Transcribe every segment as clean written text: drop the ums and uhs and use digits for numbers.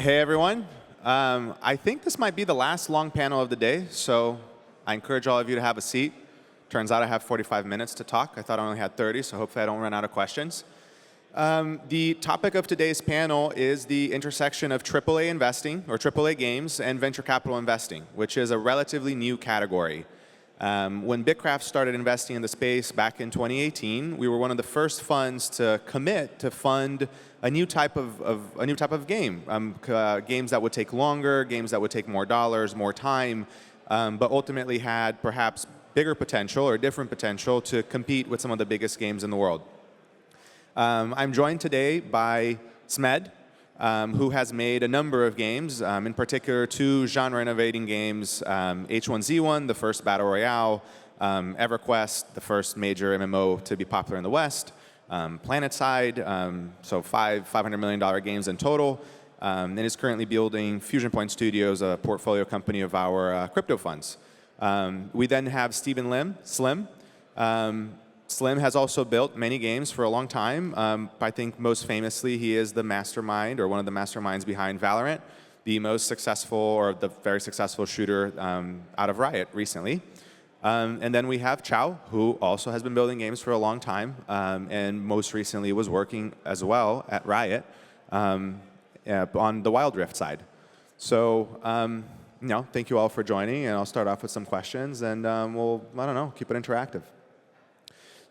Hey, everyone. I think this might be the last long panel of the day, so I encourage all of you to have a seat. Turns out I have 45 minutes to talk. I thought I only had 30, so hopefully I don't run out of questions. The topic of today's panel is the intersection of AAA investing, or AAA games, and venture capital investing, which is a relatively new category. When BITKRAFT started investing in the space back in 2018, we were one of the first funds to commit to fund a new type of game. Games that would take longer, games that would take more dollars, more time, but ultimately had perhaps bigger potential or different potential to compete with some of the biggest games in the world. I'm joined today by Smed, who has made a number of games, in particular 2 genre-innovating games, H1Z1, the first Battle Royale, EverQuest, the first major MMO to be popular in the West, PlanetSide, so 5 $500 million games in total, and is currently building FusionPoint Studios, a portfolio company of our crypto funds. We then have Stephen Lim, Slim. Slim has also built many games for a long time. I think most famously he is the mastermind, or one of the masterminds behind Valorant, the most successful, or the very successful shooter out of Riot recently. And then we have Chow, who also has been building games for a long time, and most recently was working as well at Riot on the Wild Rift side. So thank you all for joining, and I'll start off with some questions, and we'll, keep it interactive.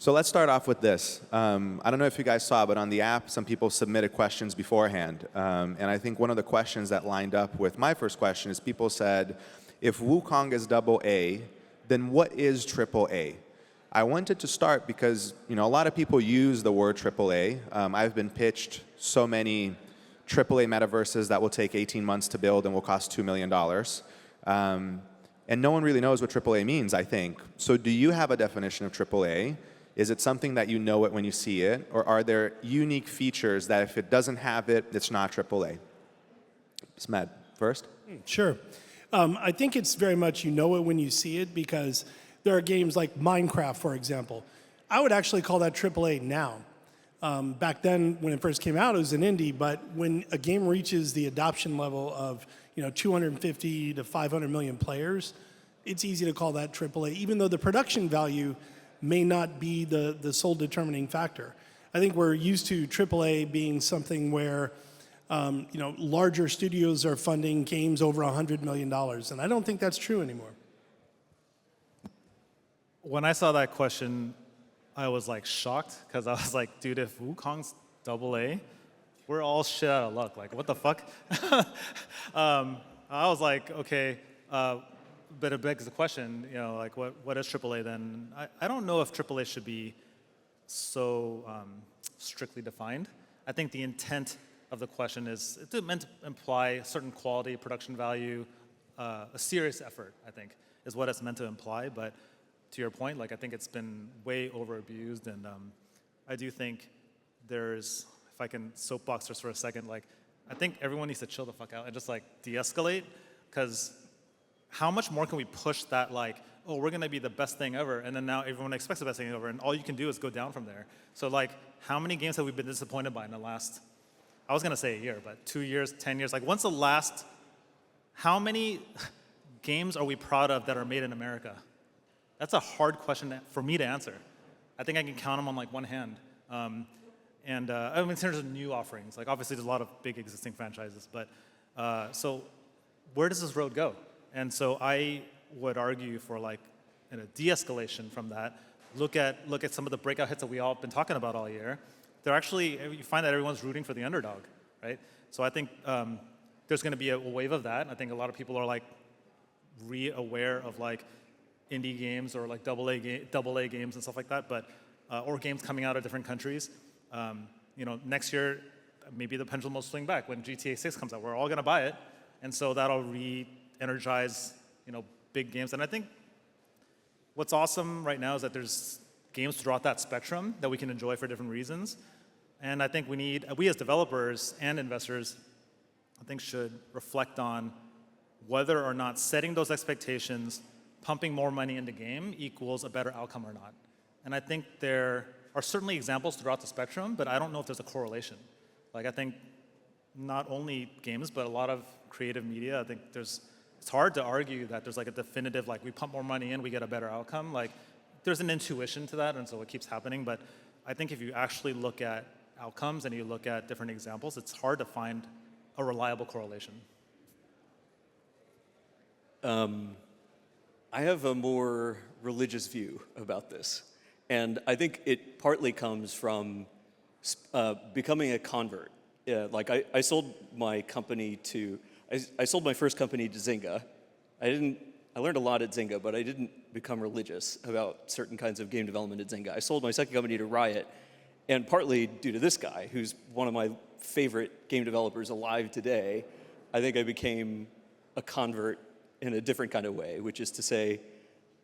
So let's start off with this. I don't know if you guys saw, but on the app, some people submitted questions beforehand. And I think one of the questions that lined up with my first question is people said, if Wukong is AA, then what is AAA? I wanted to start because a lot of people use the word AAA. I've been pitched so many AAA metaverses that will take 18 months to build and will cost $2 million. And no one really knows what AAA means, I think. So do you have a definition of AAA? Is it something that you know it when you see it? Or are there unique features that if it doesn't have it, it's not AAA? Smed, first. Sure. I think it's very much you know it when you see it, because there are games like Minecraft, for example. I would actually call that AAA now. Back then, when it first came out, it was an indie, but when a game reaches the adoption level of 250 to 500 million players, it's easy to call that AAA, even though the production value may not be the sole determining factor. I think we're used to AAA being something where larger studios are funding games over $100 million, and I don't think that's true anymore. When I saw that question, I was like shocked, because I was like, dude, if Wukong's AA, we're all shit out of luck. Like, what the fuck? I was like, okay. But it begs the question, like what is AAA then? I don't know if AAA should be so strictly defined. I think the intent of the question is it's meant to imply a certain quality, production value, a serious effort, I think, is what it's meant to imply. But to your point, I think it's been way overabused, and I do think there's, if I can soapbox this for a second, I think everyone needs to chill the fuck out and just de-escalate, because how much more can we push that, oh, we're going to be the best thing ever, and then now everyone expects the best thing ever, and all you can do is go down from there. So, how many games have we been disappointed by in the last, I was going to say a year, but 2 years, 10 years? When's the last, how many games are we proud of that are made in America? That's a hard question for me to answer. I think I can count them on, one hand. In terms of new offerings, obviously there's a lot of big existing franchises, but, so where does this road go? And so I would argue for in a de-escalation from that, look at some of the breakout hits that we all have been talking about all year. They're actually, you find that everyone's rooting for the underdog, right? So I think there's going to be a wave of that. I think a lot of people are re-aware of indie games or AA games and stuff like that, but or games coming out of different countries. Next year maybe the pendulum will swing back when GTA 6 comes out. We're all going to buy it, and so that'll energize, big games. And I think what's awesome right now is that there's games throughout that spectrum that we can enjoy for different reasons. And I think we as developers and investors, I think, should reflect on whether or not setting those expectations, pumping more money into game equals a better outcome or not. And I think there are certainly examples throughout the spectrum, but I don't know if there's a correlation. I think not only games, but a lot of creative media. I think it's hard to argue that there's like a definitive, like we pump more money in, we get a better outcome. Like there's an intuition to that, and so it keeps happening. But I think if you actually look at outcomes and you look at different examples, it's hard to find a reliable correlation. I have a more religious view about this. And I think it partly comes from becoming a convert. Like I sold my company to, I sold my first company to Zynga. I learned a lot at Zynga, but I didn't become religious about certain kinds of game development at Zynga. I sold my second company to Riot, and partly due to this guy, who's one of my favorite game developers alive today, I think I became a convert in a different kind of way, which is to say,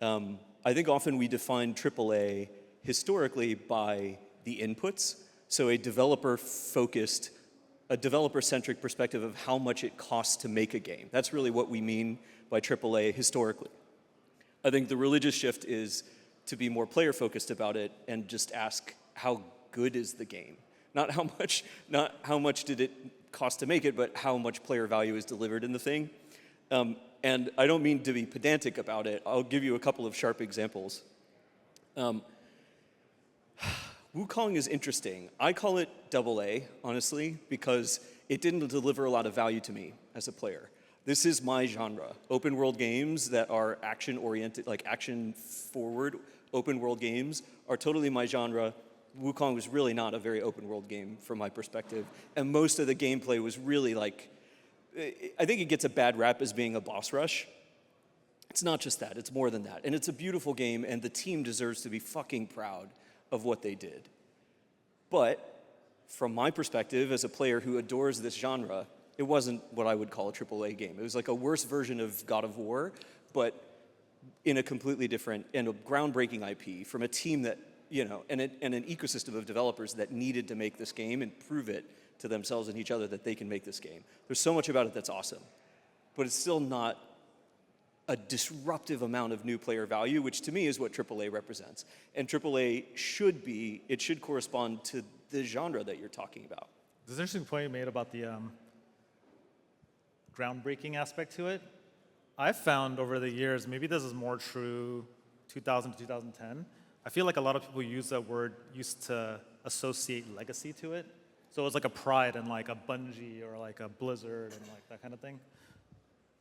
I think often we define AAA historically by the inputs, so a developer-centric perspective of how much it costs to make a game. That's really what we mean by AAA historically. I think the religious shift is to be more player-focused about it and just ask how good is the game, not how much did it cost to make it, but how much player value is delivered in the thing. And I don't mean to be pedantic about it. I'll give you a couple of sharp examples. Wukong is interesting. I call it AA, honestly, because it didn't deliver a lot of value to me as a player. This is my genre. Open world games that are action-oriented, like action-forward open world games are totally my genre. Wukong was really not a very open world game from my perspective. And most of the gameplay was really like, I think it gets a bad rap as being a boss rush. It's not just that, it's more than that. And it's a beautiful game, and the team deserves to be fucking proud of what they did. But from my perspective, as a player who adores this genre, it wasn't what I would call a AAA game. It was like a worse version of God of War, but in a completely different and a groundbreaking IP from a team that, you know, and an ecosystem of developers that needed to make this game and prove it to themselves and each other that they can make this game. There's so much about it that's awesome, but it's still not a disruptive amount of new player value, which to me is what AAA represents. And AAA should correspond to the genre that you're talking about. There's an interesting point you made about the groundbreaking aspect to it. I've found over the years, maybe this is more true 2000 to 2010, I feel like a lot of people use that word used to associate legacy to it. So it's like a pride in like a Bungie or like a Blizzard and like that kind of thing.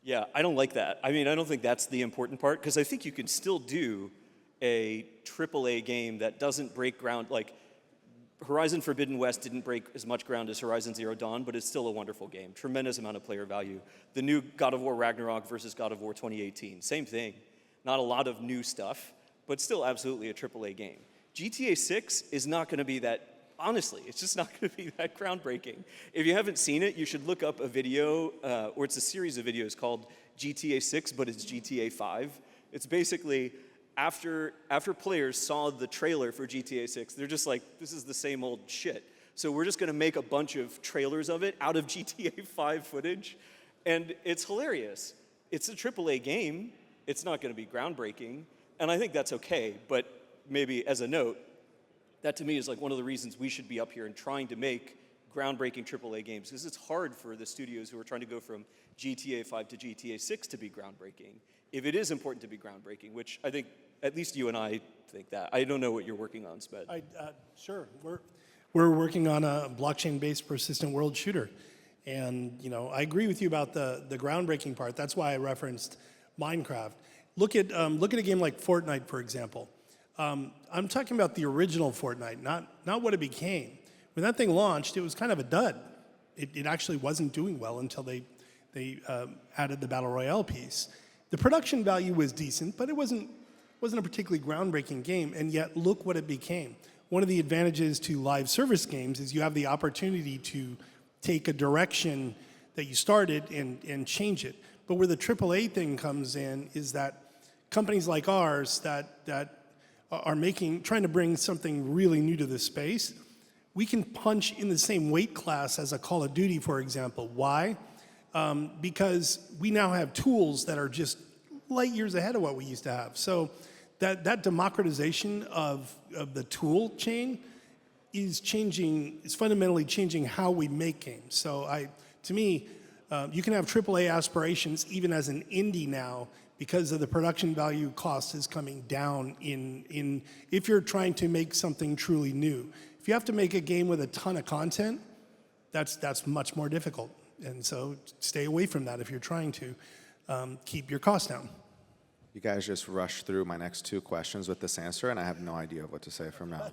Yeah, I don't like that. I mean, I don't think that's the important part, because I think you can still do a AAA game that doesn't break ground. Like, Horizon Forbidden West didn't break as much ground as Horizon Zero Dawn, but it's still a wonderful game. Tremendous amount of player value. The new God of War Ragnarok versus God of War 2018, same thing. Not a lot of new stuff, but still absolutely a AAA game. GTA 6 is not going to be that. Honestly, it's just not going to be that groundbreaking. If you haven't seen it, you should look up a video, or it's a series of videos called GTA 6, but it's GTA 5. It's basically, after players saw the trailer for GTA 6, they're just like, this is the same old shit. So we're just going to make a bunch of trailers of it out of GTA 5 footage, and it's hilarious. It's a AAA game. It's not going to be groundbreaking, and I think that's okay, but maybe as a note, that to me is like one of the reasons we should be up here and trying to make groundbreaking AAA games, because it's hard for the studios who are trying to go from GTA 5 to GTA 6 to be groundbreaking, if it is important to be groundbreaking, which I think at least you and I think that. I don't know what you're working on, Smed. Sure. We're working on a blockchain-based persistent world shooter. And, you know, I agree with you about the groundbreaking part. That's why I referenced Minecraft. Look at a game like Fortnite, for example. I'm talking about the original Fortnite, not what it became. When that thing launched, it was kind of a dud. It actually wasn't doing well until they added the Battle Royale piece. The production value was decent, but it wasn't a particularly groundbreaking game, and yet look what it became. One of the advantages to live service games is you have the opportunity to take a direction that you started and change it. But where the AAA thing comes in is that companies like ours that are trying to bring something really new to this space, we can punch in the same weight class as a Call of Duty, for example. Why? Because we now have tools that are just light years ahead of what we used to have. So that democratization of the tool chain is changing, is fundamentally changing how we make games. So to me, you can have AAA aspirations even as an indie now because of the production value cost is coming down if you're trying to make something truly new. If you have to make a game with a ton of content, that's much more difficult. And so stay away from that if you're trying to keep your costs down. You guys just rushed through my next 2 questions with this answer, and I have no idea what to say from now.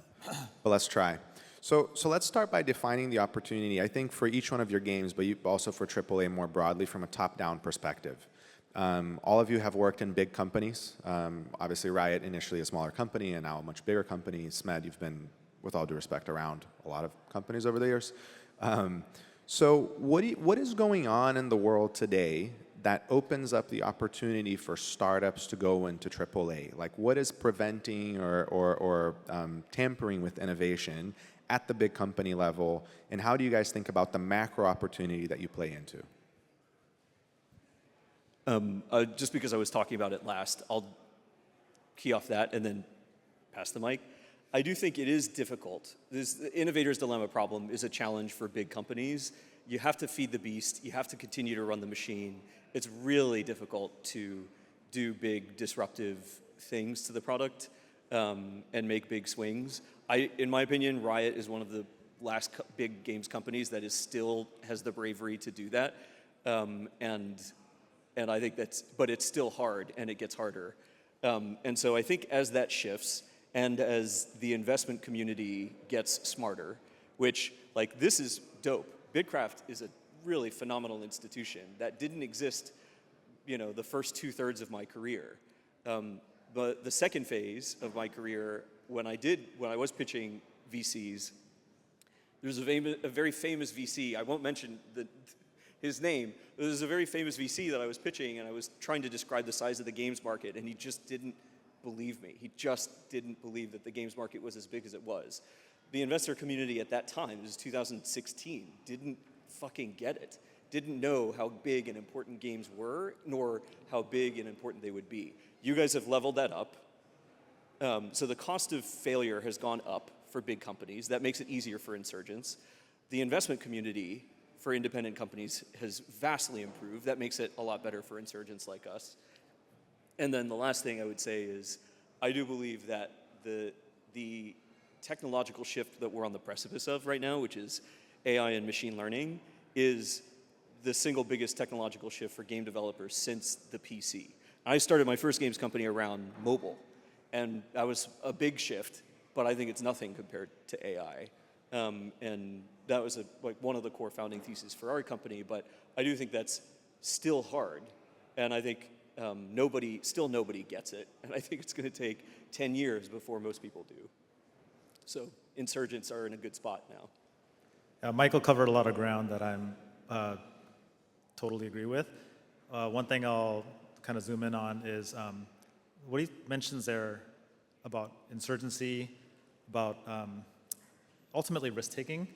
But let's try. So let's start by defining the opportunity, I think, for each one of your games, but also for AAA more broadly from a top-down perspective. All of you have worked in big companies. Obviously, Riot, initially a smaller company, and now a much bigger company. Smed, you've been, with all due respect, around a lot of companies over the years. So what is going on in the world today that opens up the opportunity for startups to go into AAA? Like, what is preventing or tampering with innovation at the big company level, and how do you guys think about the macro opportunity that you play into? Just because I was talking about it last, I'll key off that and then pass the mic. I do think it is difficult. The innovator's dilemma problem is a challenge for big companies. You have to feed the beast. You have to continue to run the machine. It's really difficult to do big disruptive things to the product and make big swings. In my opinion, Riot is one of the last big games companies that still has the bravery to do that. And I think but it's still hard, and it gets harder. And so I think as that shifts, and as the investment community gets smarter, which, like, this is dope. BITKRAFT is a really phenomenal institution that didn't exist, the first 2/3 of my career. But the second phase of my career, when I was pitching VCs, there's a very famous VC. I won't mention his name. There's a very famous VC that I was pitching, and I was trying to describe the size of the games market, and he just didn't believe me. He just didn't believe that the games market was as big as it was. The investor community at that time, it was 2016, didn't fucking get it. Didn't know how big and important games were, nor how big and important they would be. You guys have leveled that up. So the cost of failure has gone up for big companies. That makes it easier for insurgents. The investment community for independent companies has vastly improved. That makes it a lot better for insurgents like us. And then the last thing I would say is, I do believe that the technological shift that we're on the precipice of right now, which is AI and machine learning, is the single biggest technological shift for game developers since the PC. I started my first games company around mobile, and that was a big shift, but I think it's nothing compared to AI. And that was one of the core founding theses for our company, but I do think that's still hard, and I think nobody gets it, and I think it's going to take 10 years before most people do. So insurgents are in a good spot now. Michael covered a lot of ground that I'm totally agree with. One thing I'll kind of zoom in on is what he mentions there about insurgency, about ultimately risk-taking,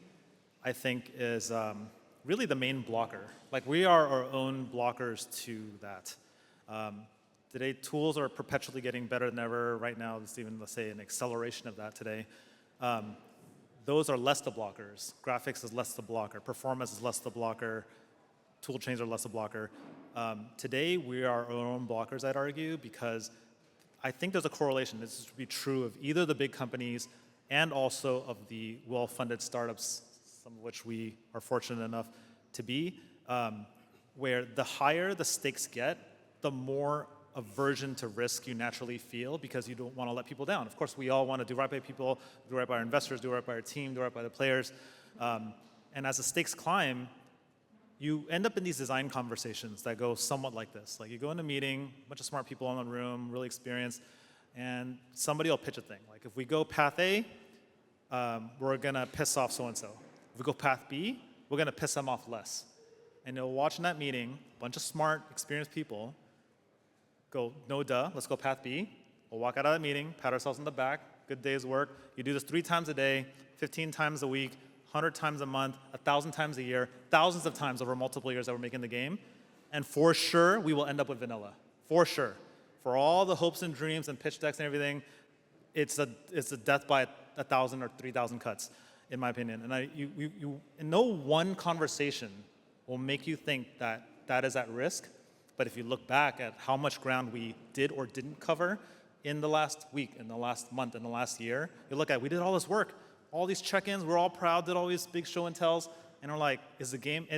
I think is really the main blocker. Like, we are our own blockers to that. Today, tools are perpetually getting better than ever. Right now, there's even, let's say, an acceleration of that today. Those are less the blockers. Graphics is less the blocker. Performance is less the blocker. Tool chains are less the blocker. Today, we are our own blockers, I'd argue, because I think there's a correlation. This would be true of either the big companies and also of the well-funded startups, some of which we are fortunate enough to be, where the higher the stakes get, the more aversion to risk you naturally feel, because you don't want to let people down. Of course, we all want to do right by people, do right by our investors, do right by our team, do right by the players. And as the stakes climb, you end up in these design conversations that go somewhat like this. Like, you go in a meeting, a bunch of smart people in the room, really experienced, and somebody will pitch a thing. Like, if we go path A, we're going to piss off so-and-so. If we go path B, we're going to piss them off less. And you'll watch in that meeting, a bunch of smart, experienced people go, no duh, let's go path B. We'll walk out of that meeting, pat ourselves on the back, good day's work. You do this 3 times a day, 15 times a week, 100 times a month, 1,000 times a year, thousands of times over multiple years that we're making the game. And for sure, we will end up with vanilla. For sure. For all the hopes and dreams and pitch decks and everything, it's a death by 1,000 or 3,000 cuts. in my opinion. And no one conversation will make you think that that is at risk. But if you look back at how much ground we did or didn't cover in the last week, in the last month, in the last year, you look at, we did all this work, all these check-ins, we're all proud, did all these big show and tells, and we're like, is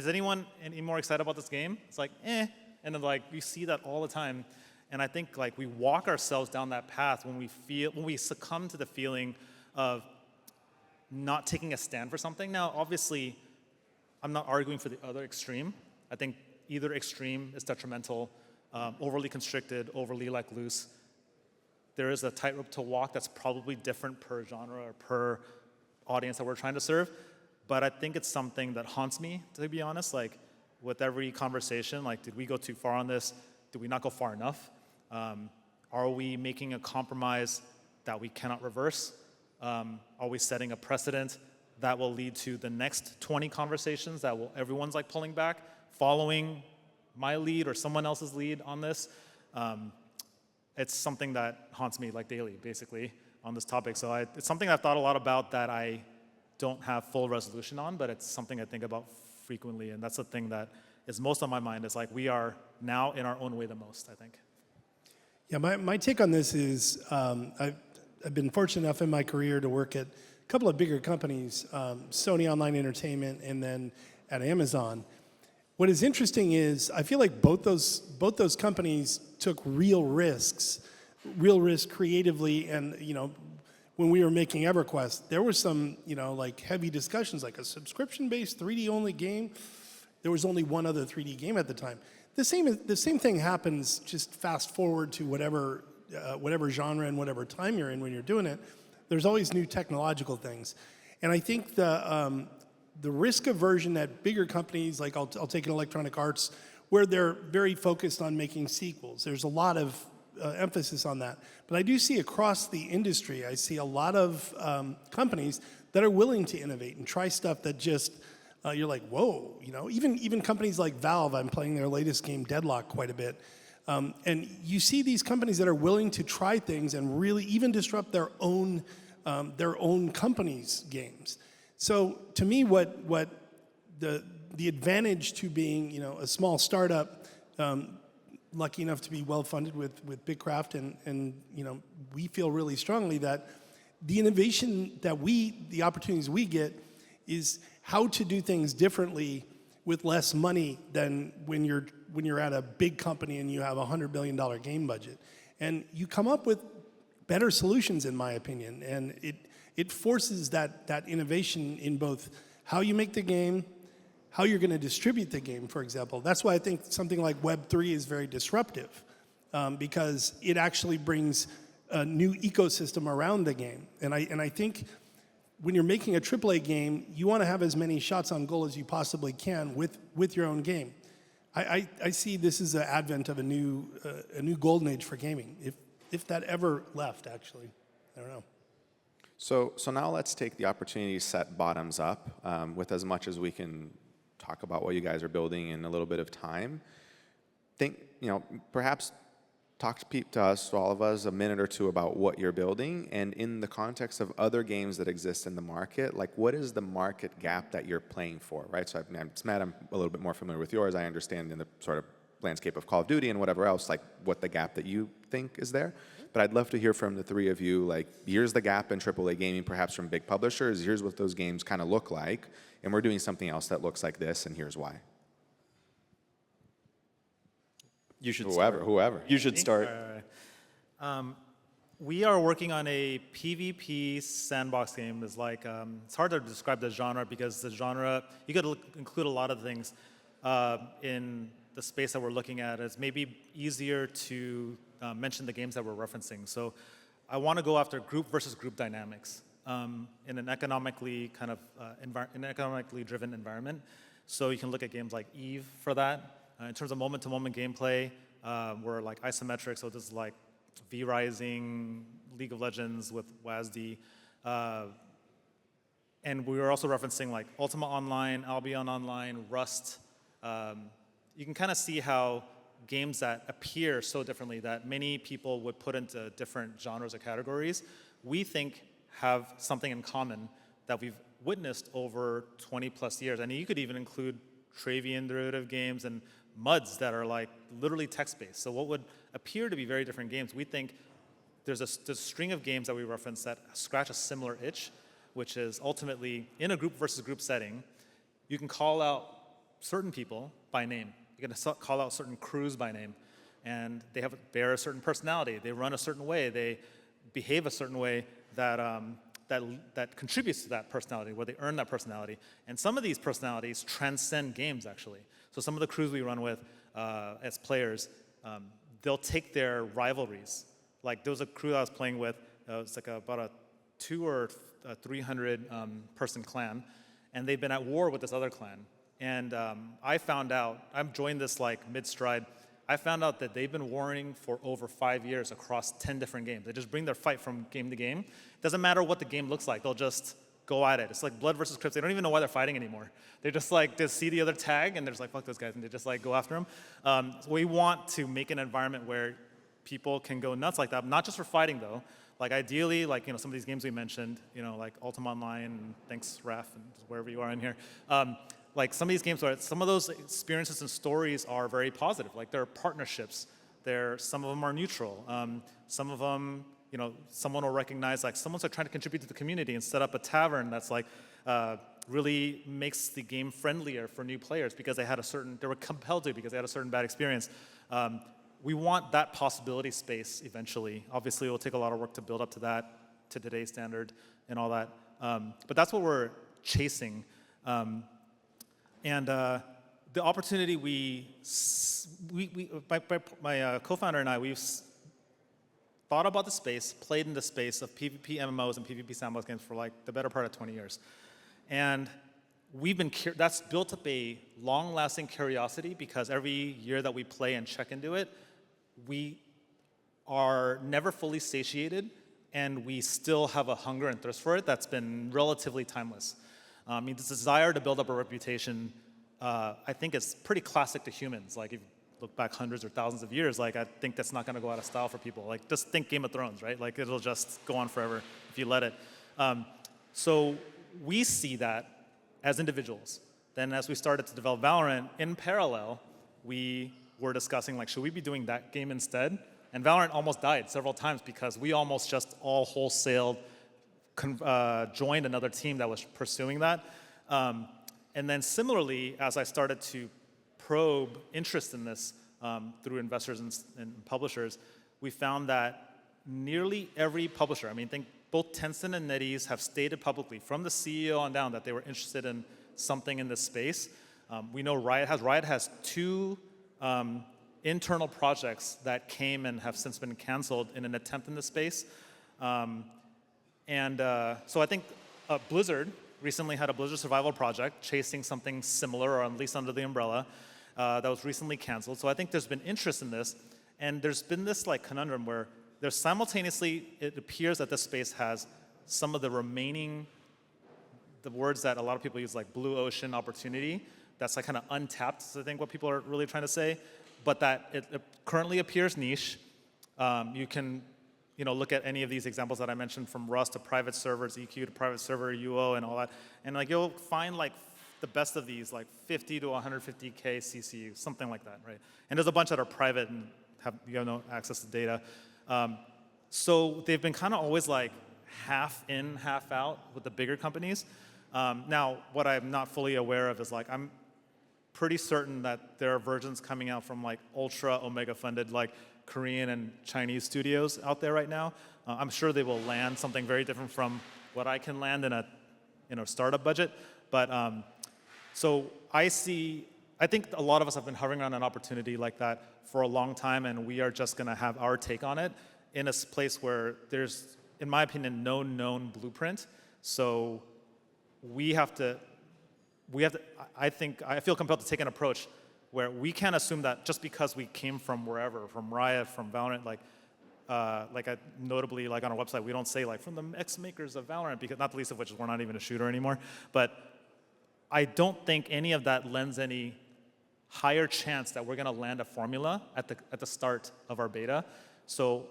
anyone any more excited about this game? It's like, eh. And then like, we see that all the time. And I think like we walk ourselves down that path when we succumb to the feeling of not taking a stand for something. Now, obviously, I'm not arguing for the other extreme. I think either extreme is detrimental, overly constricted, overly like loose. There is a tightrope to walk that's probably different per genre or per audience that we're trying to serve. But I think it's something that haunts me, to be honest. Like with every conversation, like, did we go too far on this? Did we not go far enough? Are we making a compromise that we cannot reverse? Are we setting a precedent that will lead to the next 20 conversations that everyone's like pulling back, following my lead or someone else's lead on this? It's something that haunts me like daily, basically, on this topic. So it's something I've thought a lot about that I don't have full resolution on, but it's something I think about frequently, and that's the thing that is most on my mind, is like we are now in our own way the most, I think. Yeah, my take on this is I've been fortunate enough in my career to work at a couple of bigger companies, Sony Online Entertainment and then at Amazon. What is interesting is I feel like both those companies took real risks creatively, and when we were making EverQuest, there were some like heavy discussions, like a subscription-based 3D only game. There was only one other 3D game at the time. The same thing happens. Just fast forward to whatever genre and whatever time you're in when you're doing it. There's always new technological things, and I think the risk aversion that bigger companies, like I'll take an Electronic Arts, where they're very focused on making sequels. There's a lot of emphasis on that. But I do see across the industry, I see a lot of companies that are willing to innovate and try stuff that just, you're like, whoa, even companies like Valve, I'm playing their latest game, Deadlock, quite a bit. And you see these companies that are willing to try things and really even disrupt their own company's games. So to me, what the advantage to being a small startup, lucky enough to be well funded with BITKRAFT, and we feel really strongly that the innovation that the opportunities we get is how to do things differently with less money than when you're at a big company and you have a $100 billion game budget, and you come up with better solutions, in my opinion, and it forces that innovation in both how you make the game, how you're going to distribute the game, for example. That's why I think something like Web3 is very disruptive, because it actually brings a new ecosystem around the game. And I think when you're making a AAA game, you want to have as many shots on goal as you possibly can with your own game. I see this as the advent of a new golden age for gaming, if that ever left, actually. I don't know. So now let's take the opportunity to set bottoms up with as much as we can talk about what you guys are building in a little bit of time. Perhaps talk to us, to all of us, a minute or two about what you're building, and in the context of other games that exist in the market, like what is the market gap that you're playing for, right? So I'm a little bit more familiar with yours. I understand in the sort of landscape of Call of Duty and whatever else, like what the gap that you think is there. But I'd love to hear from the three of you, like here's the gap in AAA gaming, perhaps from big publishers, here's what those games kind of look like, and we're doing something else that looks like this, and here's why. You should Whoever. You should start. We are working on a PvP sandbox game. It's like it's hard to describe the genre because the genre, you could include a lot of things in the space that we're looking at. It's maybe easier to mention the games that we're referencing. So I want to go after group versus group dynamics in an economically economically driven environment. So you can look at games like Eve for that. In terms of moment-to-moment gameplay, we're like isometric, so this is like V-Rising, League of Legends with WASD. And we were also referencing like Ultima Online, Albion Online, Rust. You can kind of see how games that appear so differently that many people would put into different genres or categories, we think have something in common that witnessed over 20 plus years. And you could even include Travian derivative games and MUDs that are like literally text-based. So what would appear to be very different games, we think there's a string of games that we reference that scratch a similar itch, which is ultimately in a group versus group setting, you can call out certain people by name. You can call out certain crews by name, and they bear a certain personality. They run a certain way. They behave a certain way that contributes to that personality, where they earn that personality. And some of these personalities transcend games, actually. So some of the crews we run with as players, they'll take their rivalries. Like there was a crew I was playing with, it was like about a 200 or 300 person clan, and they've been at war with this other clan. And I found out, I've joined this like mid-stride, I found out that they've been warring for over 5 years across 10 different games. They just bring their fight from game to game. Doesn't matter what the game looks like, they'll just go at it. It's like Blood versus Crips. They don't even know why they're fighting anymore. They're just like, they see the other tag and they're just like, fuck those guys, and they just like go after them. So we want to make an environment where people can go nuts like that, not just for fighting though. Like ideally, like, you know, some of these games we mentioned, you know, like Ultima Online, and thanks Raf, and wherever you are in here. Like some of these games, where some of those experiences and stories are very positive. Like there are partnerships. Some of them are neutral. Some of them, you know, someone will recognize like someone's like trying to contribute to the community and set up a tavern that's like really makes the game friendlier for new players because they were compelled to because they had a certain bad experience. We want that possibility space eventually. Obviously, it will take a lot of work to build up to that, to today's standard and all that. But that's what we're chasing. And the opportunity my co-founder and I, we've thought about the space, played in the space of PvP MMOs and PvP sandbox games for like the better part of 20 years. And that's built up a long-lasting curiosity because every year that we play and check into it, we are never fully satiated, and we still have a hunger and thirst for it that's been relatively timeless. I mean, this desire to build up a reputation, I think it's pretty classic to humans. Like, if you look back hundreds or thousands of years, like, I think that's not going to go out of style for people. Like, just think Game of Thrones, right? Like, it'll just go on forever if you let it. So we see that as individuals. Then as we started to develop Valorant, in parallel, we were discussing, like, should we be doing that game instead? And Valorant almost died several times because we almost just all wholesale joined another team that was pursuing that. And then similarly, as I started to probe interest in this through investors and publishers, we found that nearly every publisher, I mean, think both Tencent and NetEase have stated publicly from the CEO on down that they were interested in something in this space. We know Riot has 2 internal projects that came and have since been canceled in an attempt in this space. So I think Blizzard recently had a Blizzard survival project chasing something similar, or at least under the umbrella, that was recently canceled. So I think there's been interest in this, and there's been this like conundrum where there's simultaneously, it appears that this space has some of the remaining, the words that a lot of people use, like blue ocean opportunity, that's like kind of untapped, is I think what people are really trying to say, but that it currently appears niche. You can look at any of these examples that I mentioned, from Rust to private servers, EQ to private server, UO, and all that, and like you'll find like the best of these, like 50 to 150K CCU, something like that, right? And there's a bunch that are private and have no access to data. So they've been kind of always like half in, half out with the bigger companies. Now, what I'm not fully aware of is like, I'm pretty certain that there are versions coming out from like ultra Omega funded like Korean and Chinese studios out there right now. I'm sure they will land something very different from what I can land in a startup budget. But so I think a lot of us have been hovering around an opportunity like that for a long time, and we are just going to have our take on it in a place where there's, in my opinion, no known blueprint. So I feel compelled to take an approach where we can't assume that just because we came from wherever, from Riot, from Valorant, notably like on our website, we don't say like from the ex-makers of Valorant, because not the least of which is we're not even a shooter anymore. But I don't think any of that lends any higher chance that we're going to land a formula at the start of our beta. So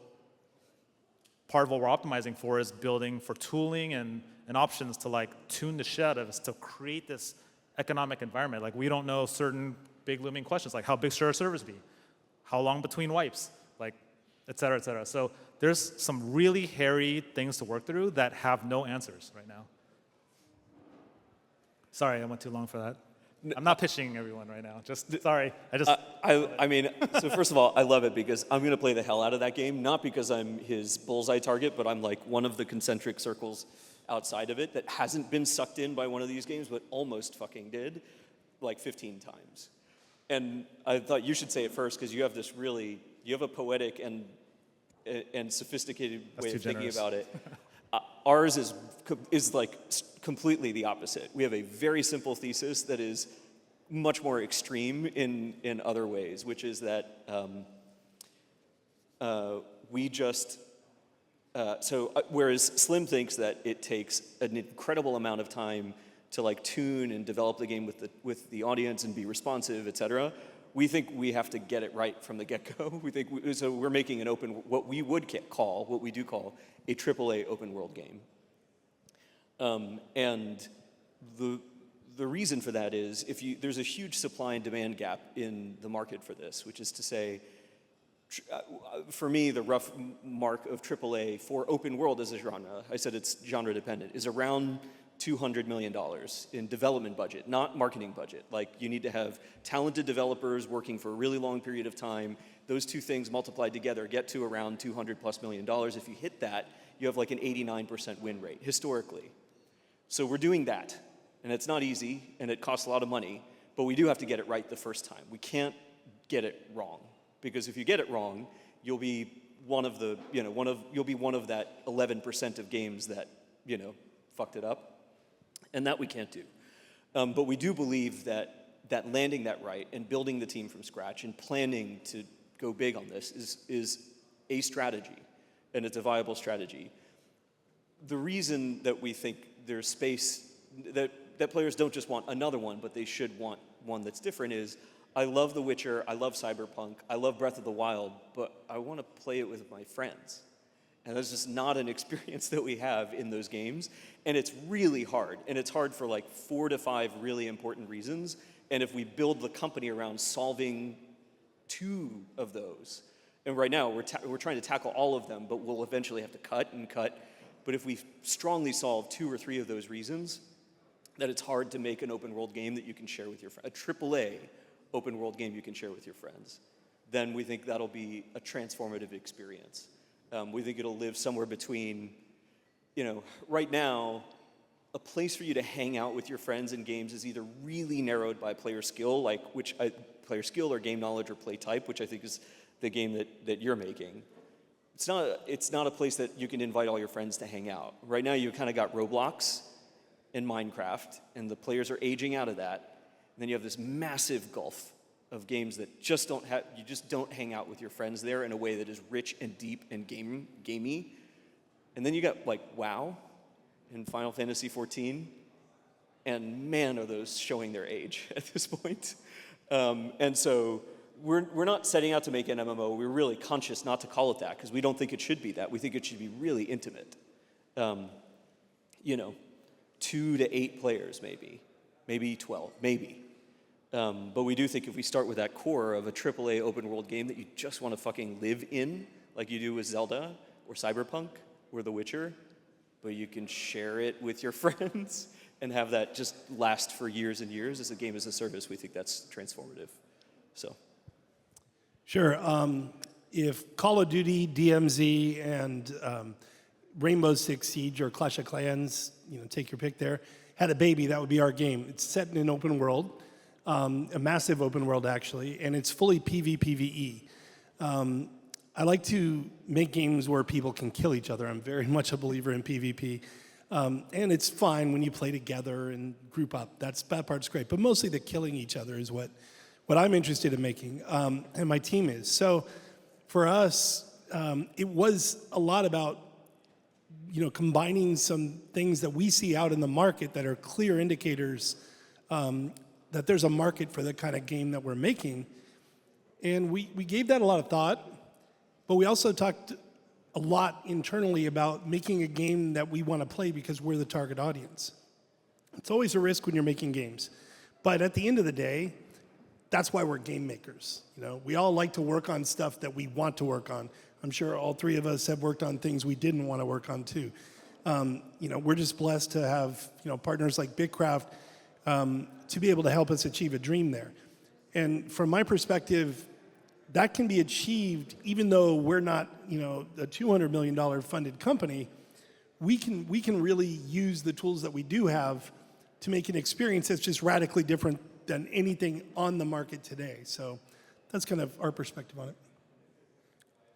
part of what we're optimizing for is building for tooling and and options to like tune the shit out of us to create this economic environment. Like we don't know certain big looming questions, like how big should our servers be? How long between wipes? Like, et cetera, et cetera. So there's some really hairy things to work through that have no answers right now. Sorry, I went too long for that. I'm not pitching everyone right now. Just sorry. I mean, so first of all, I love it because I'm going to play the hell out of that game, not because I'm his bullseye target, but I'm like one of the concentric circles outside of it that hasn't been sucked in by one of these games, but almost fucking did, like 15 times. And I thought you should say it first because you have this really, you have a poetic and sophisticated way of thinking about it. Ours is like completely the opposite. We have a very simple thesis that is much more extreme in other ways, which is that we just, whereas Slim thinks that it takes an incredible amount of time to like tune and develop the game with the audience and be responsive, et cetera, we think we have to get it right from the get-go. So we're making an what we do call a AAA open world game. And the reason for that is there's a huge supply and demand gap in the market for this, which is to say, for me, the rough mark of AAA for open world as a genre, I said it's genre dependent, is around $200 million in development budget, not marketing budget. Like you need to have talented developers working for a really long period of time. Those two things multiplied together get to around $200+ million. If you hit that, you have like an 89% win rate historically. So we're doing that, and it's not easy, and it costs a lot of money, but we do have to get it right the first time. We can't get it wrong, because if you get it wrong, you'll be one of that 11% of games that fucked it up. And that we can't do. But we do believe that landing that right and building the team from scratch and planning to go big on this is a strategy, and it's a viable strategy. The reason that we think there's space, that players don't just want another one, but they should want one that's different is, I love The Witcher, I love Cyberpunk, I love Breath of the Wild, but I want to play it with my friends. And that's just not an experience that we have in those games. And it's really hard. And it's hard for like 4 to 5 really important reasons. And if we build the company around solving 2 of those, and right now we're trying to tackle all of them, but we'll eventually have to cut and cut. But if we strongly solve 2 or 3 of those reasons, that it's hard to make an open world game that you can share with your friends, a AAA open world game you can share with your friends, then we think that'll be a transformative experience. We think it'll live somewhere between, right now, a place for you to hang out with your friends in games is either really narrowed by player skill, player skill or game knowledge or play type, which I think is the game that you're making. It's not a place that you can invite all your friends to hang out. Right now, you kind of got Roblox and Minecraft, and the players are aging out of that. And then you have this massive gulf of games that you just don't hang out with your friends there in a way that is rich and deep and gamey. And then you got like WoW and Final Fantasy XIV, and man, are those showing their age at this point. And so we're not setting out to make an MMO. We're really conscious not to call it that because we don't think it should be that. We think it should be really intimate. 2 to 8 players maybe 12, maybe. But we do think if we start with that core of a AAA open world game that you just want to fucking live in, like you do with Zelda or Cyberpunk or The Witcher, but you can share it with your friends and have that just last for years and years as a game as a service, we think that's transformative. So. Sure. If Call of Duty, DMZ, and Rainbow Six Siege or Clash of Clans, take your pick there, had a baby, that would be our game. It's set in an open world. A massive open world, actually, and it's fully PvPvE. I like to make games where people can kill each other. I'm very much a believer in PvP. And it's fine when you play together and group up. That part's great. But mostly the killing each other is what I'm interested in making, and my team is. So for us, it was a lot about combining some things that we see out in the market that are clear indicators that there's a market for the kind of game that we're making. And we gave that a lot of thought, but we also talked a lot internally about making a game that we want to play because we're the target audience. It's always a risk when you're making games. But at the end of the day, that's why we're game makers. You know, we all like to work on stuff that we want to work on. I'm sure all three of us have worked on things we didn't want to work on too. You know, we're just blessed to have, you know, partners like BITKRAFT to be able to help us achieve a dream there. And from my perspective, that can be achieved even though we're not, you know, a $200 million funded company. We can really use the tools that we do have to make an experience that's just radically different than anything on the market today. So that's kind of our perspective on it.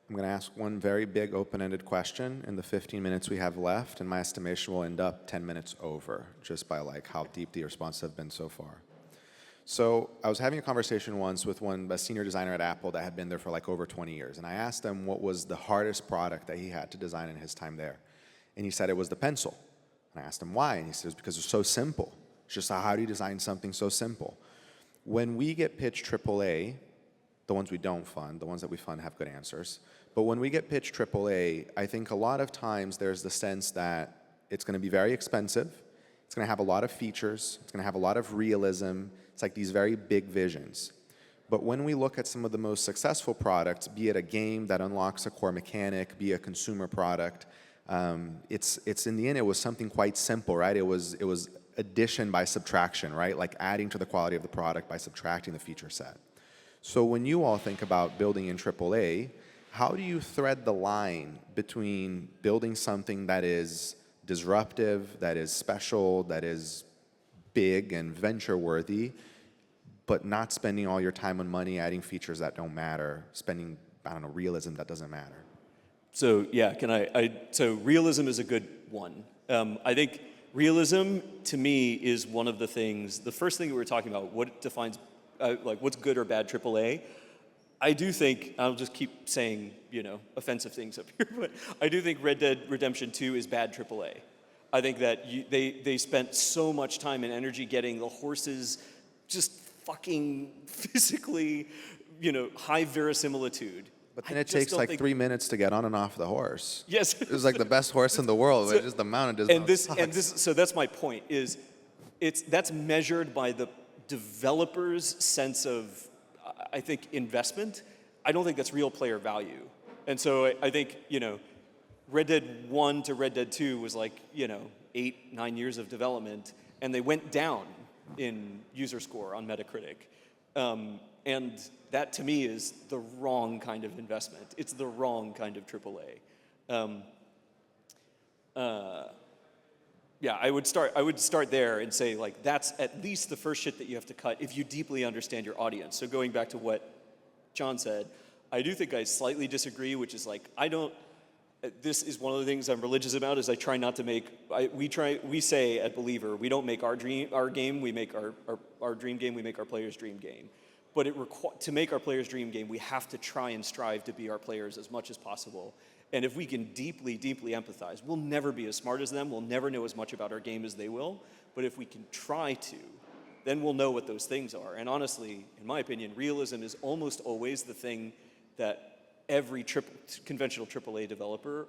I'm going to ask one very big open-ended question in the 15 minutes we have left, and my estimation will end up 10 minutes over, just by like how deep the responses have been so far. So I was having a conversation once with a senior designer at Apple that had been there for like over 20 years, and I asked him what was the hardest product that he had to design in his time there. And he said it was the pencil. And I asked him why, and he said it was because it's so simple. It's just how do you design something so simple? When we get pitched AAA, the ones we don't fund, the ones that we fund have good answers. But when we get pitched AAA, I think a lot of times there's the sense that it's going to be very expensive. It's going to have a lot of features. It's going to have a lot of realism. It's like these very big visions. But when we look at some of the most successful products, be it a game that unlocks a core mechanic, be a consumer product, it's in the end, it was something quite simple, right? It was addition by subtraction, right? Like adding to the quality of the product by subtracting the feature set. So when you all think about building in AAA, how do you thread the line between building something that is disruptive, that is special, that is big and venture-worthy, but not spending all your time and money adding features that don't matter, spending, I don't know, realism that doesn't matter? So yeah, so realism is a good one. I think realism, to me, is one of the things, the first thing that we were talking about, what defines, like what's good or bad AAA. I do think, I'll just keep saying, you know, offensive things up here, but I do think Red Dead Redemption 2 is bad AAA. I think that they spent so much time and energy getting the horses just fucking physically, you know, high verisimilitude. But then it takes like 3 minutes to get on and off the horse. Yes. It was like the best horse in the world, but just the mount just so that's my point, is that's measured by the developer's sense of, I think, investment. I don't think that's real player value. And so I think, you know, Red Dead 1 to Red Dead 2 was like, you know, 8-9 years of development, and they went down in user score on Metacritic. And that, to me, is the wrong kind of investment. It's the wrong kind of AAA. Yeah, I would start there and say, like, that's at least the first shit that you have to cut if you deeply understand your audience. So going back to what John said, I do think I slightly disagree, which is like, this is one of the things I'm religious about, is I try not to make, we say at Believer, we don't make our game, we make our dream game, we make our players' dream game. But to make our players' dream game, we have to try and strive to be our players as much as possible. And if we can deeply, deeply empathize, we'll never be as smart as them, we'll never know as much about our game as they will, but if we can try to, then we'll know what those things are. And honestly, in my opinion, realism is almost always the thing that every conventional AAA developer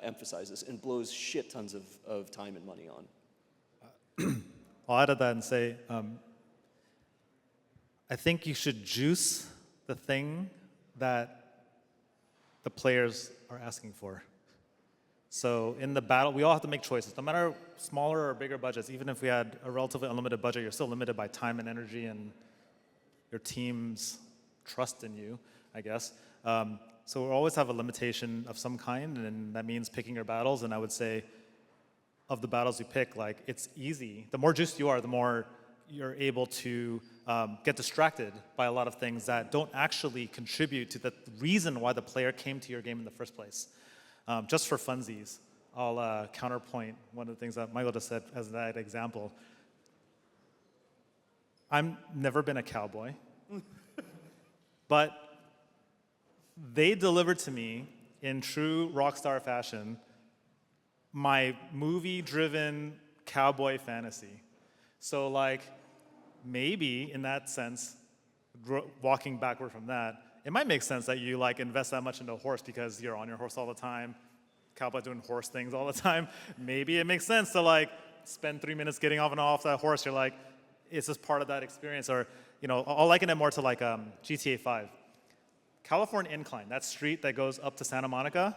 emphasizes and blows shit tons of time and money on. I'll add to that and say, I think you should juice the thing that the players are asking for. So in the battle, we all have to make choices. No matter smaller or bigger budgets, even if we had a relatively unlimited budget, you're still limited by time and energy and your team's trust in you, I guess. So we'll always have a limitation of some kind, and that means picking your battles. And I would say, of the battles you pick, like, it's easy. The more juiced you are, the more you're able to get distracted by a lot of things that don't actually contribute to the reason why the player came to your game in the first place. Just for funsies, I'll counterpoint one of the things that Michael just said as that example. I've never been a cowboy, but they delivered to me in true rockstar fashion my movie-driven cowboy fantasy. So, like, maybe in that sense, walking backward from that, it might make sense that you like invest that much into a horse because you're on your horse all the time, cowboy doing horse things all the time. Maybe it makes sense to like spend 3 minutes getting off and off that horse. You're like, it's just part of that experience. Or, I'll liken it more to like GTA 5. California Incline, that street that goes up to Santa Monica.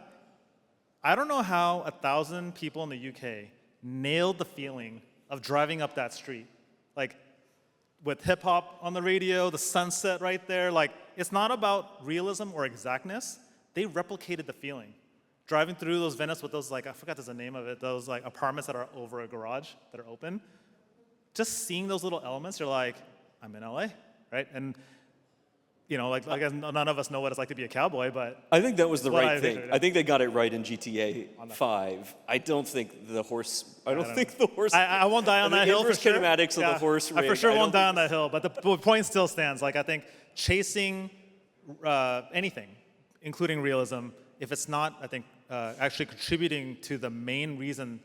I don't know how 1,000 people in the UK nailed the feeling of driving up that street. Like, with hip hop on the radio, the sunset right there, like, it's not about realism or exactness. They replicated the feeling. Driving through those Venice with those, like, I forgot the name of it, those, like, apartments that are over a garage that are open. Just seeing those little elements, you're like, I'm in LA, right? And, I guess none of us know what it's like to be a cowboy, but I think that was the right thing. pictured, I think they got it right in GTA 5. I don't think the horse. I won't die on that hill for sure. Kinematics of the horse rig. I for sure won't die on that hill, but the point still stands. Like, I think chasing anything, including realism, if it's not, I think, actually contributing to the main reason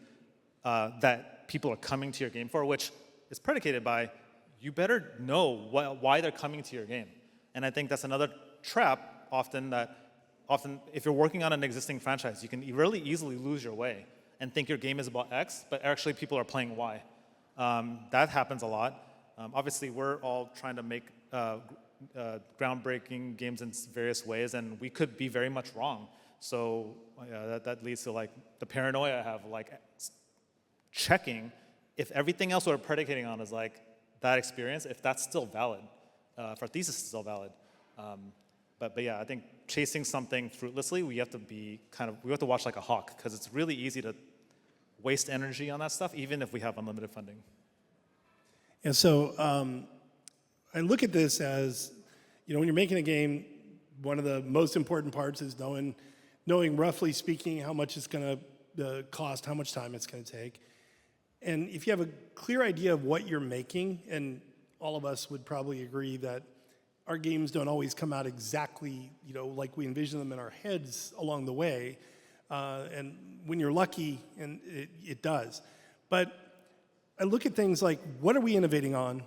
that people are coming to your game for, which is predicated by you better know why they're coming to your game. And I think that's another trap often if you're working on an existing franchise, you can really easily lose your way and think your game is about X, but actually people are playing Y. That happens a lot. Obviously, we're all trying to make groundbreaking games in various ways, and we could be very much wrong. So that leads to like the paranoia I have, like checking if everything else we're predicating on is like that experience, if that's still valid. If our thesis is still valid. But yeah, I think chasing something fruitlessly, we have to watch like a hawk, because it's really easy to waste energy on that stuff, even if we have unlimited funding. And so I look at this as, when you're making a game, one of the most important parts is knowing roughly speaking how much it's going to cost, how much time it's going to take. And if you have a clear idea of what you're making, and all of us would probably agree that our games don't always come out exactly, like we envision them in our heads along the way. And when you're lucky, and it does. But I look at things like, what are we innovating on,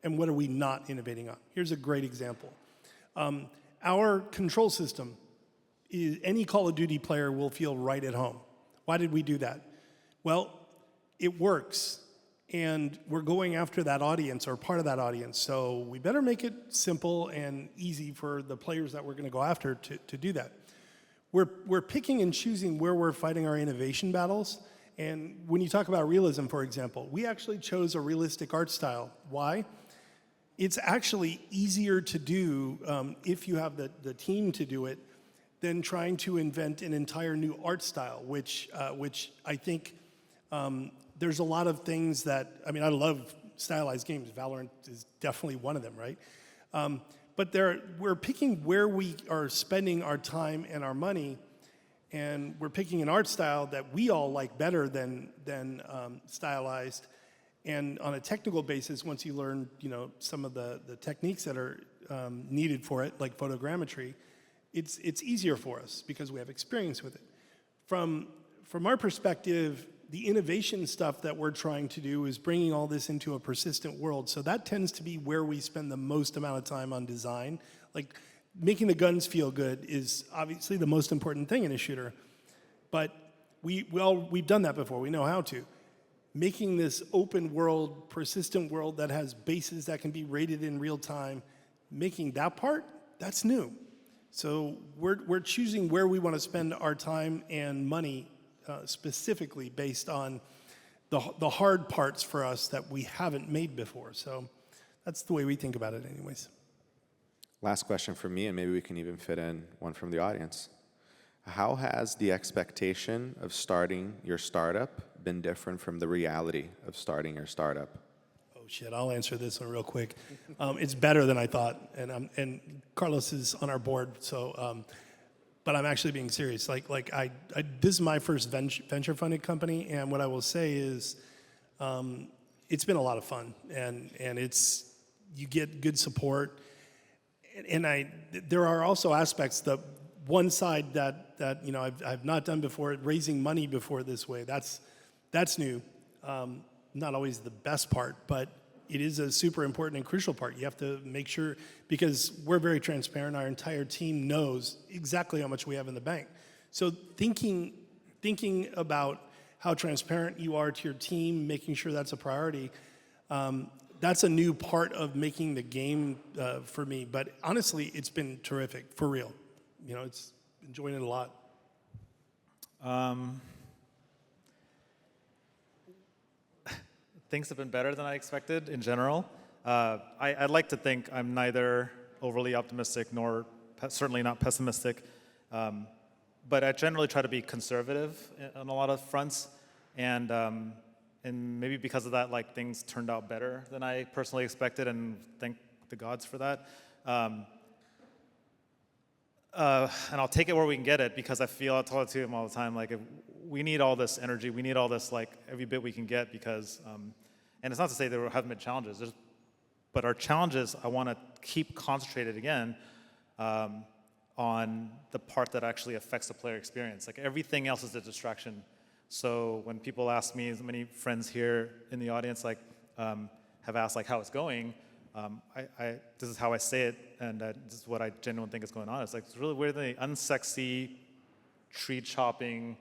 and what are we not innovating on? Here's a great example. Our control system, any Call of Duty player will feel right at home. Why did we do that? Well, it works. And we're going after that audience, or part of that audience. So we better make it simple and easy for the players that we're going to go after to do that. We're picking and choosing where we're fighting our innovation battles. And when you talk about realism, for example, we actually chose a realistic art style. Why? It's actually easier to do if you have the team to do it than trying to invent an entire new art style, which I think there's a lot of things that, I love stylized games. Valorant is definitely one of them, right? But we're picking where we are spending our time and our money, and we're picking an art style that we all like better than stylized. And on a technical basis, once you learn, some of the techniques that are needed for it, like photogrammetry, it's easier for us because we have experience with it. From our perspective, the innovation stuff that we're trying to do is bringing all this into a persistent world. So that tends to be where we spend the most amount of time on design. Like, making the guns feel good is obviously the most important thing in a shooter. But we've done that before. We know how to. Making this open world, persistent world that has bases that can be rated in real time, making that part, that's new. So we're choosing where we want to spend our time and money specifically based on the hard parts for us that we haven't made before. So that's the way we think about it anyways. Last question for me, and maybe we can even fit in one from the audience. How has the expectation of starting your startup been different from the reality of starting your startup? Oh shit, I'll answer this one real quick. It's better than I thought, and Carlos is on our board, so but I'm actually being serious. This is my first venture funded company, and what I will say is, it's been a lot of fun, and you get good support, and there are also aspects, the one side that I've not done before, raising money before this way. That's new. Not always the best part, but it is a super important and crucial part. You have to make sure, because we're very transparent, our entire team knows exactly how much we have in the bank. So thinking about how transparent you are to your team, making sure that's a priority, that's a new part of making the game for me. But honestly, it's been terrific, for real. You know, it's enjoying it a lot. Things have been better than I expected in general. I'd like to think I'm neither overly optimistic nor certainly not pessimistic, but I generally try to be conservative on a lot of fronts, and maybe because of that, like, things turned out better than I personally expected, and thank the gods for that. And I'll take it where we can get it, because I tell it to him all the time, like, if we need all this energy, we need all this, like, every bit we can get, because, and it's not to say there haven't been challenges, but our challenges, I want to keep concentrated again on the part that actually affects the player experience. Like, everything else is a distraction. So when people ask me, as many friends here in the audience, like, have asked, like, how it's going, this is how I say it, and this is what I genuinely think is going on. It's like, it's really we're the unsexy, tree chopping,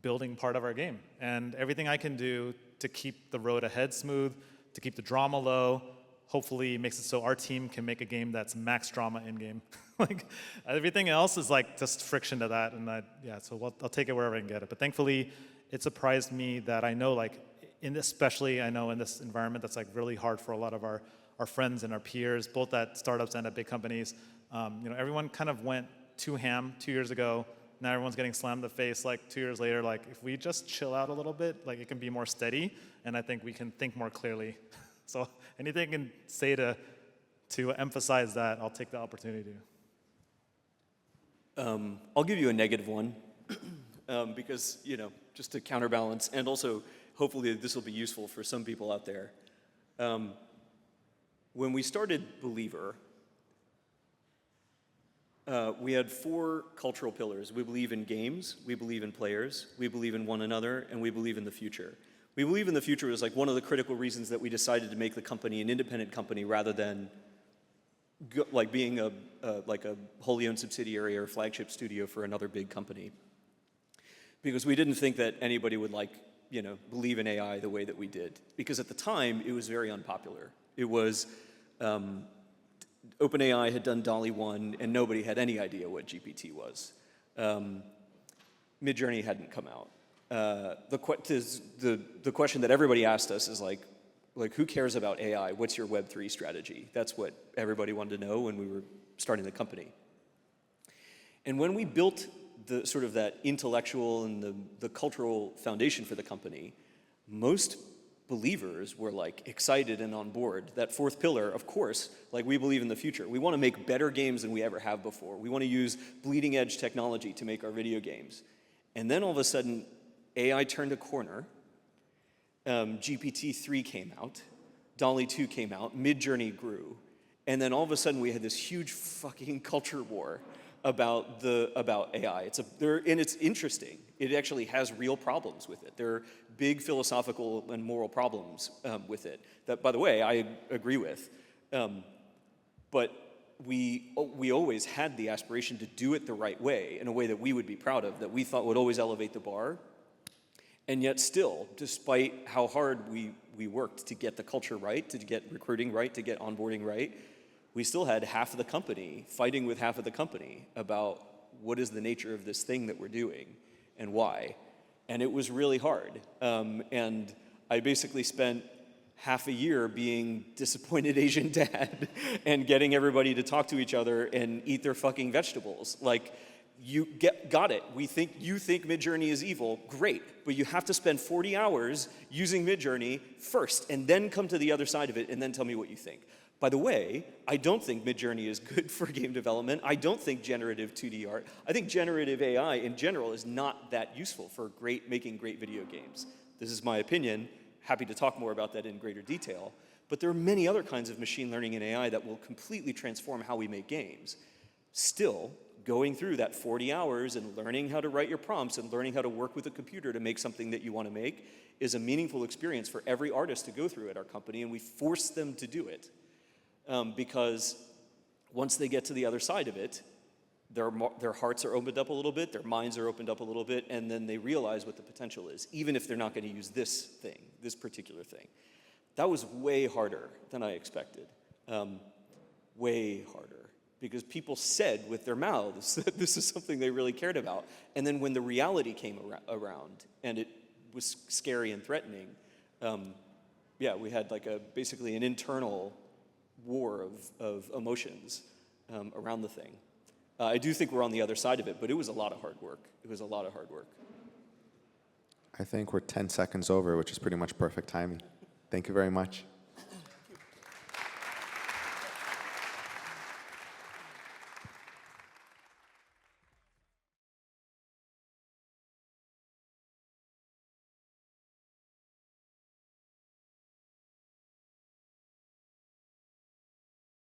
building part of our game. And everything I can do to keep the road ahead smooth, to keep the drama low, hopefully makes it so our team can make a game that's max drama in game. Like, everything else is like just friction to that, and so I'll take it wherever I can get it. But thankfully, it surprised me that I know, like, especially I know in this environment that's like really hard for a lot of our friends and our peers, both at startups and at big companies. Everyone kind of went too ham 2 years ago. Now everyone's getting slammed in the face like 2 years later. Like, if we just chill out a little bit, like, it can be more steady, and I think we can think more clearly. So anything I can say to emphasize that, I'll take the opportunity to. I'll give you a negative one, because, just to counterbalance, and also hopefully this will be useful for some people out there. When we started Believer, we had 4 cultural pillars. We believe in games, we believe in players, we believe in one another, and we believe in the future. We believe in the future is like one of the critical reasons that we decided to make the company an independent company rather than like being a wholly owned subsidiary or flagship studio for another big company. Because we didn't think that anybody would believe in AI the way that we did. Because at the time, it was very unpopular. It was, OpenAI had done DALL-E 1, and nobody had any idea what GPT was. Midjourney hadn't come out. The question that everybody asked us is like, who cares about AI? What's your Web3 strategy? That's what everybody wanted to know when we were starting the company. And when we built the sort of that intellectual and the cultural foundation for the company, most believers were like excited and on board. That 4th pillar, of course, like, we believe in the future. We want to make better games than we ever have before. We want to use bleeding edge technology to make our video games. And then all of a sudden, AI turned a corner. GPT-3 came out. DALL-E 2 came out. Midjourney grew. And then all of a sudden, we had this huge fucking culture war about AI. And it's interesting. It actually has real problems with it. There are big philosophical and moral problems with it that, by the way, I agree with. But we always had the aspiration to do it the right way, in a way that we would be proud of, that we thought would always elevate the bar. And yet still, despite how hard we worked to get the culture right, to get recruiting right, to get onboarding right, we still had half of the company fighting with half of the company about what is the nature of this thing that we're doing and why. And it was really hard. And I basically spent half a year being disappointed Asian dad and getting everybody to talk to each other and eat their fucking vegetables. Like, got it. You think Midjourney is evil, great, but you have to spend 40 hours using Midjourney first, and then come to the other side of it, and then tell me what you think. By the way, I don't think Midjourney is good for game development. I don't think generative 2D art. I think generative AI in general is not that useful for making great video games. This is my opinion. Happy to talk more about that in greater detail. But there are many other kinds of machine learning and AI that will completely transform how we make games. Still, going through that 40 hours and learning how to write your prompts and learning how to work with a computer to make something that you want to make is a meaningful experience for every artist to go through at our company, and we force them to do it. Because once they get to the other side of it, their hearts are opened up a little bit, their minds are opened up a little bit, and then they realize what the potential is, even if they're not going to use this thing, this particular thing. That was way harder than I expected. Way harder. Because people said with their mouths that this is something they really cared about. And then when the reality came around and it was scary and threatening, we had like basically an internal war of emotions around the thing. I do think we're on the other side of it, but it was a lot of hard work. It was a lot of hard work. I think we're 10 seconds over, which is pretty much perfect timing. Thank you very much.